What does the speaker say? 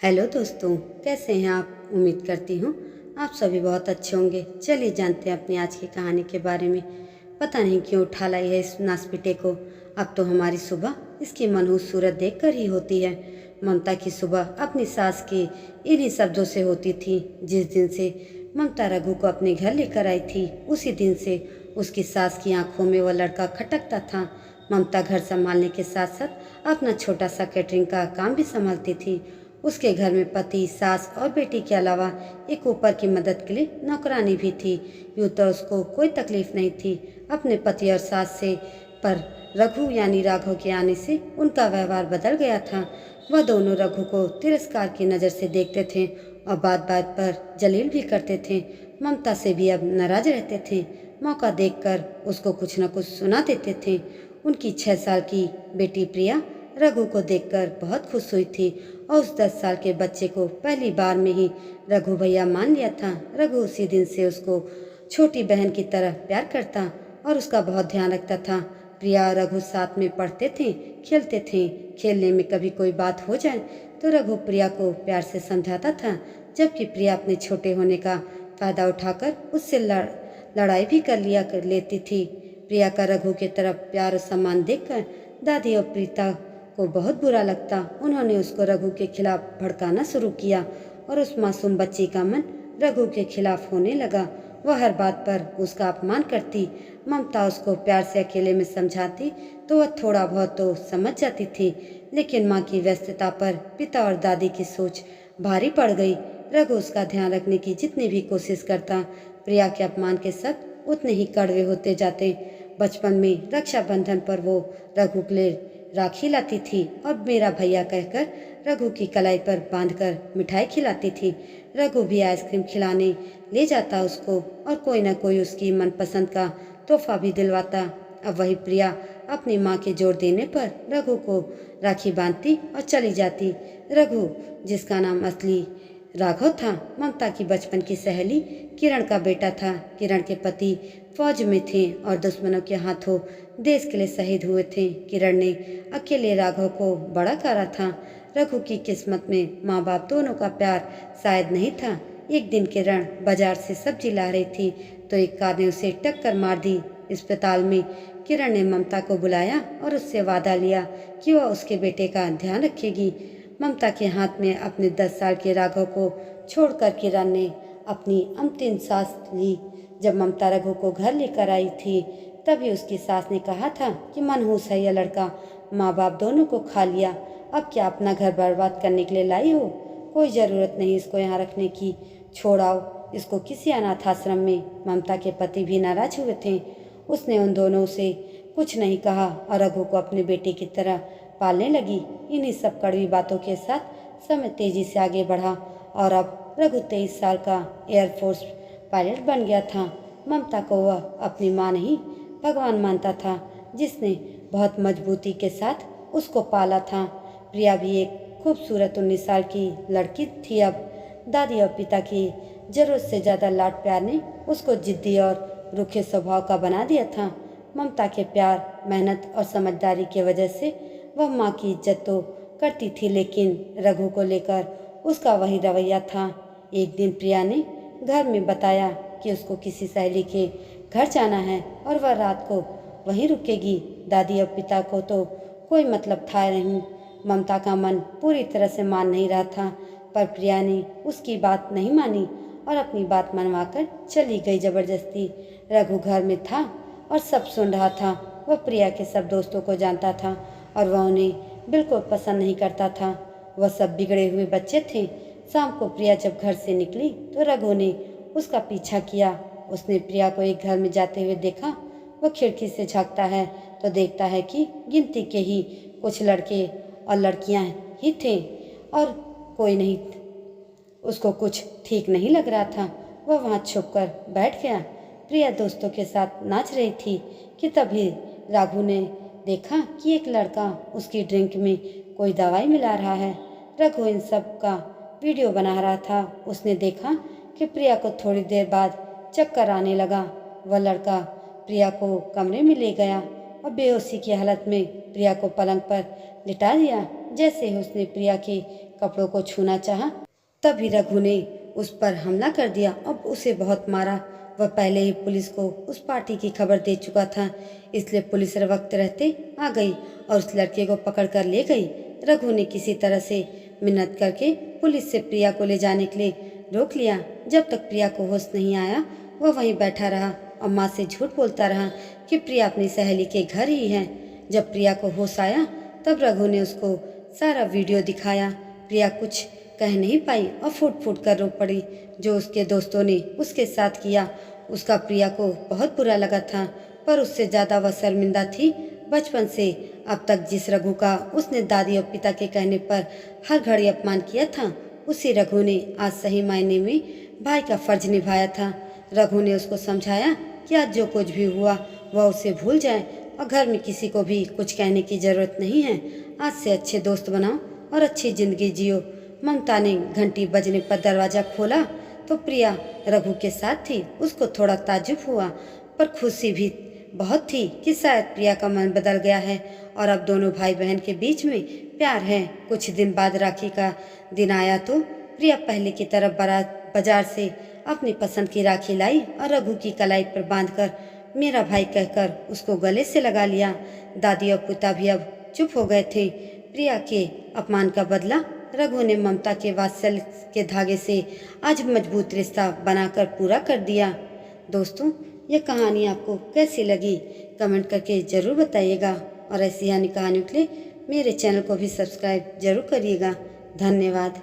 Hello दोस्तों, कैसे हैं आप। उम्मीद करती हूँ आप सभी बहुत अच्छे होंगे। चलिए जानते हैं अपनी आज की कहानी के बारे में। पता नहीं क्यों उठा लाई है इस नासपीटे को। अब तो हमारी सुबह इसकी मनहूस सूरत देख कर ही होती है। ममता की सुबह अपनी सास के इन्हीं शब्दों से होती थी। जिस दिन से ममता रघु को अपने घर लेकर आई थी, उसी दिन से उसकी सास की आंखों में वह लड़का खटकता था। ममता घर संभालने के साथ साथ अपना छोटा सा कैटरिंग का काम भी संभालती थी। उसके घर में पति, सास और बेटी के अलावा एक ऊपर की मदद के लिए नौकरानी भी थी। यूँ तो उसको कोई तकलीफ नहीं थी अपने पति और सास से, पर रघु यानी राघव के आने से उनका व्यवहार बदल गया था। वह दोनों रघु को तिरस्कार की नज़र से देखते थे और बात बात पर जलील भी करते थे। ममता से भी अब नाराज रहते थे। मौका देखकर उसको कुछ न कुछ सुना देते थे। उनकी 6 साल की बेटी प्रिया रघु को देखकर बहुत खुश हुई थी और उस 10 साल के बच्चे को पहली बार में ही रघु भैया मान लिया था। रघु उसी दिन से उसको छोटी बहन की तरह प्यार करता और उसका बहुत ध्यान रखता था। प्रिया और रघु साथ में पढ़ते थे, खेलते थे। खेलने में कभी कोई बात हो जाए तो रघु प्रिया को प्यार से समझाता था, जबकि प्रिया अपने छोटे होने का फायदा उठाकर उससे लड़ाई भी कर लेती थी। प्रिया का रघु की तरफ प्यार और सम्मान देखकर दादी और प्रीता को बहुत बुरा लगता। उन्होंने उसको रघु के खिलाफ भड़काना शुरू किया और उस मासूम बच्ची का मन रघु के खिलाफ होने लगा। वह हर बात पर उसका अपमान करती। ममता उसको प्यार से अकेले में समझाती तो वह थोड़ा बहुत तो समझ जाती थी, लेकिन माँ की व्यस्तता पर पिता और दादी की सोच भारी पड़ गई। रघु उसका ध्यान रखने की जितनी भी कोशिश करता, प्रिया के अपमान के शब्द उतने ही कड़वे होते जाते। बचपन में रक्षाबंधन पर वो रघु के लिए राखी लाती थी और मेरा भैया कहकर रघु की कलाई पर बांधकर मिठाई खिलाती थी। रघु भी आइसक्रीम खिलाने ले जाता उसको और कोई न कोई उसकी मनपसंद का तोहफा भी दिलवाता। अब वही प्रिया अपनी माँ के जोर देने पर रघु को राखी बांधती और चली जाती। रघु, जिसका नाम असली राघव था, ममता की बचपन की सहेली किरण का बेटा था। किरण के पति फौज में थे और दुश्मनों के हाथों देश के लिए शहीद हुए थे। किरण ने अकेले राघव को बड़ा करा था। रघु की किस्मत में माँ बाप दोनों का प्यार शायद नहीं था। एक दिन किरण बाजार से सब्जी ला रही थी तो एक कार ने उसे टक्कर मार दी। अस्पताल में किरण ने ममता को बुलाया और उससे वादा लिया कि वह उसके बेटे का ध्यान रखेगी। ममता के हाथ में अपने 10 साल के राघव को छोड़कर किरण ने अपनी अंतिम सांस ली। जब ममता रघु को घर लेकर आई थी तभी उसकी सास ने कहा था कि मनहूस है यह लड़का, माँ बाप दोनों को खा लिया, अब क्या अपना घर बर्बाद करने के लिए लाई हो। कोई ज़रूरत नहीं इसको यहाँ रखने की, छोड़ाओ इसको किसी अनाथ आश्रम में। ममता के पति भी नाराज हुए थे। उसने उन दोनों से कुछ नहीं कहा और रघु को अपने बेटे की तरह पालने लगी। इन्हीं सब कड़वी बातों के साथ समय तेजी से आगे बढ़ा और अब रघु 23 साल का एयरफोर्स पायलट बन गया था। ममता को वह अपनी माँ नहीं भगवान मानता था, जिसने बहुत मजबूती के साथ उसको पाला था। प्रिया भी एक खूबसूरत 19 साल की लड़की थी। अब दादी और पिता की जरूरत से ज़्यादा लाड प्यार ने उसको जिद्दी और रूखे स्वभाव का बना दिया था। ममता के प्यार, मेहनत और समझदारी की वजह से वह माँ की इज्जत तो करती थी, लेकिन रघु को लेकर उसका वही रवैया था। एक दिन प्रिया ने घर में बताया कि उसको किसी सहेली के घर जाना है और वह रात को वहीं रुकेगी। दादी और पिता को तो कोई मतलब था नहीं। ममता का मन पूरी तरह से मान नहीं रहा था, पर प्रिया ने उसकी बात नहीं मानी और अपनी बात मनवाकर चली गई जबरदस्ती। रघु घर में था और सब सुन रहा था। वह प्रिया के सब दोस्तों को जानता था और वह उन्हें बिल्कुल पसंद नहीं करता था। वह सब बिगड़े हुए बच्चे थे। शाम को प्रिया जब घर से निकली तो रघु ने उसका पीछा किया। उसने प्रिया को एक घर में जाते हुए देखा। वह खिड़की से झांकता है तो देखता है कि गिनती के ही कुछ लड़के और लड़कियां ही थे और कोई नहीं। उसको कुछ ठीक नहीं लग रहा था। वह वहाँ छुपकर बैठ गया। प्रिया दोस्तों के साथ नाच रही थी कि तभी राघु ने देखा कि एक लड़का उसकी ड्रिंक में कोई दवाई मिला रहा है। रघु इन सब का वीडियो बना रहा था। उसने देखा कि प्रिया को थोड़ी देर बाद चक्कर आने लगा। वह लड़का प्रिया को कमरे में ले गया और बेहोशी की हालत में प्रिया को पलंग पर लिटा दिया। जैसे ही उसने प्रिया के कपड़ों को छूना चाहा, तभी रघु ने उस पर हमला कर दिया और उसे बहुत मारा। वह पहले ही पुलिस को उस पार्टी की खबर दे चुका था, इसलिए पुलिस वक्त रहते आ गई और उस लड़के को पकड़ कर ले गई। रघु ने किसी तरह से मिन्नत करके पुलिस से प्रिया को ले जाने के लिए रोक लिया। जब तक प्रिया को होश नहीं आया वह वहीं बैठा रहा और माँ से झूठ बोलता रहा कि प्रिया अपनी सहेली के घर ही है। जब प्रिया को होश आया तब रघु ने उसको सारा वीडियो दिखाया। प्रिया कुछ कह नहीं पाई और फूट फूट कर रो पड़ी। जो उसके दोस्तों ने उसके साथ किया उसका प्रिया को बहुत बुरा लगा था, पर उससे ज़्यादा वह शर्मिंदा थी। बचपन से अब तक जिस रघु का उसने दादी और पिता के कहने पर हर घड़ी अपमान किया था, उसी रघु ने आज सही मायने में भाई का फर्ज निभाया था। रघु ने उसको समझाया कि आज जो कुछ भी हुआ वह उसे भूल जाए और घर में किसी को भी कुछ कहने की जरूरत नहीं है। आज से अच्छे दोस्त बनाओ और अच्छी जिंदगी जियो। ममता ने घंटी बजने पर दरवाजा खोला तो प्रिया रघु के साथ थी। उसको थोड़ा ताज्जुब हुआ पर खुशी भी बहुत थी कि शायद प्रिया का मन बदल गया है और अब दोनों भाई बहन के बीच में प्यार है। कुछ दिन बाद राखी का दिन आया तो प्रिया पहले की तरह बाजार से अपनी पसंद की राखी लाई और रघु की कलाई पर बांधकर मेरा भाई कहकर उसको गले से लगा लिया। दादी और पिता भी अब चुप हो गए थे। प्रिया के अपमान का बदला रघु ने ममता के वात्सल्य के धागे से आज मजबूत रिश्ता बनाकर पूरा कर दिया। दोस्तों, यह कहानी आपको कैसी लगी कमेंट करके ज़रूर बताइएगा और ऐसी कहानियों के लिए मेरे चैनल को भी सब्सक्राइब जरूर करिएगा। धन्यवाद।